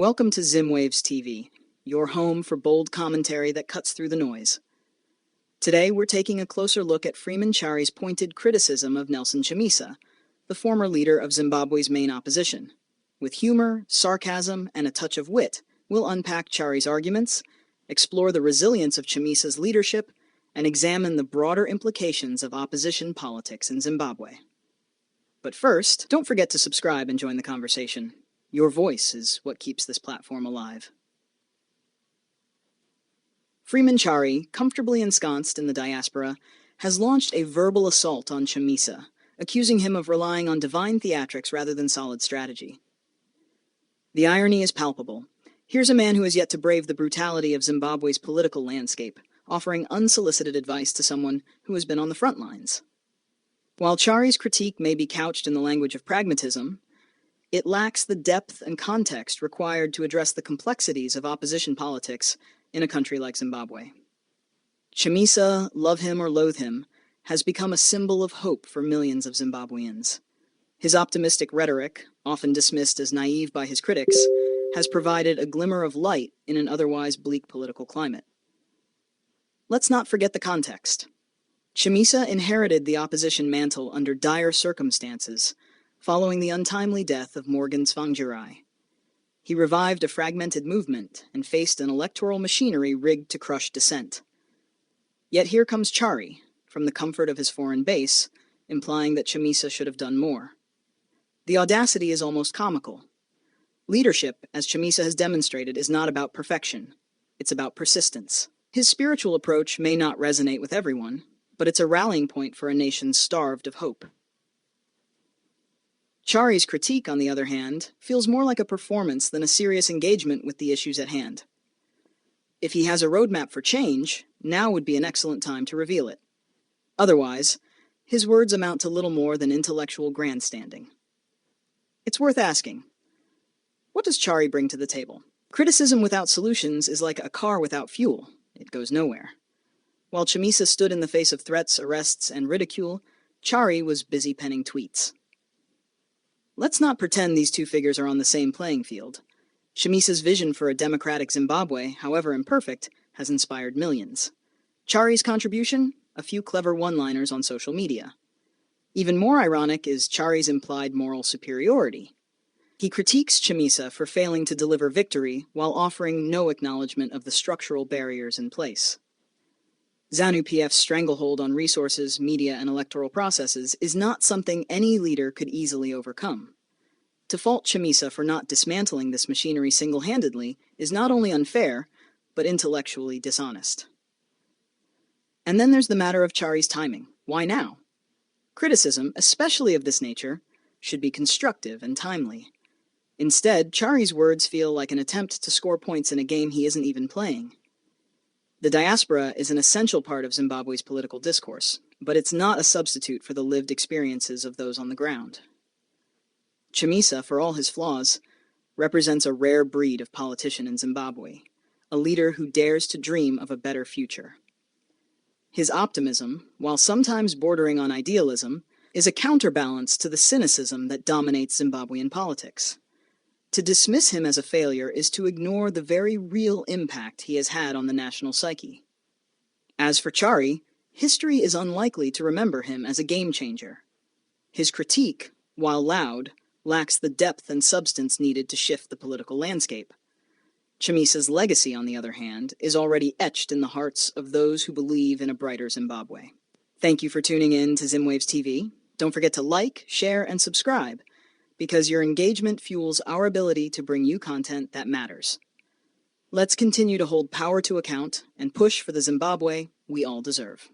Welcome to Zimwaves TV, your home for bold commentary that cuts through the noise. Today, we're taking a closer look at Freeman Chari's pointed criticism of Nelson Chamisa, the former leader of Zimbabwe's main opposition. With humor, sarcasm, and a touch of wit, we'll unpack Chari's arguments, explore the resilience of Chamisa's leadership, and examine the broader implications of opposition politics in Zimbabwe. But first, don't forget to subscribe and join the conversation. Your voice is what keeps this platform alive. Freeman Chari, comfortably ensconced in the diaspora, has launched a verbal assault on Chamisa, accusing him of relying on divine theatrics rather than solid strategy. The irony is palpable. Here's a man who has yet to brave the brutality of Zimbabwe's political landscape, offering unsolicited advice to someone who has been on the front lines. While Chari's critique may be couched in the language of pragmatism, it lacks the depth and context required to address the complexities of opposition politics in a country like Zimbabwe. Chamisa, love him or loathe him, has become a symbol of hope for millions of Zimbabweans. His optimistic rhetoric, often dismissed as naive by his critics, has provided a glimmer of light in an otherwise bleak political climate. Let's not forget the context. Chamisa inherited the opposition mantle under dire circumstances, following the untimely death of Morgan Tsvangirai. He revived a fragmented movement and faced an electoral machinery rigged to crush dissent. Yet here comes Chari, from the comfort of his foreign base, implying that Chamisa should have done more. The audacity is almost comical. Leadership, as Chamisa has demonstrated, is not about perfection. It's about persistence. His spiritual approach may not resonate with everyone, but it's a rallying point for a nation starved of hope. Chari's critique, on the other hand, feels more like a performance than a serious engagement with the issues at hand. If he has a roadmap for change, now would be an excellent time to reveal it. Otherwise, his words amount to little more than intellectual grandstanding. It's worth asking, what does Chari bring to the table? Criticism without solutions is like a car without fuel. It goes nowhere. While Chamisa stood in the face of threats, arrests, and ridicule, Chari was busy penning tweets. Let's not pretend these two figures are on the same playing field. Chamisa's vision for a democratic Zimbabwe, however imperfect, has inspired millions. Chari's contribution? A few clever one-liners on social media. Even more ironic is Chari's implied moral superiority. He critiques Chamisa for failing to deliver victory while offering no acknowledgement of the structural barriers in place. ZANU-PF's stranglehold on resources, media, and electoral processes is not something any leader could easily overcome. To fault Chamisa for not dismantling this machinery single-handedly is not only unfair, but intellectually dishonest. And then there's the matter of Chari's timing. Why now? Criticism, especially of this nature, should be constructive and timely. Instead, Chari's words feel like an attempt to score points in a game he isn't even playing. The diaspora is an essential part of Zimbabwe's political discourse, but it's not a substitute for the lived experiences of those on the ground. Chamisa, for all his flaws, represents a rare breed of politician in Zimbabwe, a leader who dares to dream of a better future. His optimism, while sometimes bordering on idealism, is a counterbalance to the cynicism that dominates Zimbabwean politics. To dismiss him as a failure is to ignore the very real impact he has had on the national psyche. As for Chari, history is unlikely to remember him as a game-changer. His critique, while loud, lacks the depth and substance needed to shift the political landscape. Chamisa's legacy, on the other hand, is already etched in the hearts of those who believe in a brighter Zimbabwe. Thank you for tuning in to Zimwaves TV. Don't forget to like, share, and subscribe, because your engagement fuels our ability to bring you content that matters. Let's continue to hold power to account and push for the Zimbabwe we all deserve.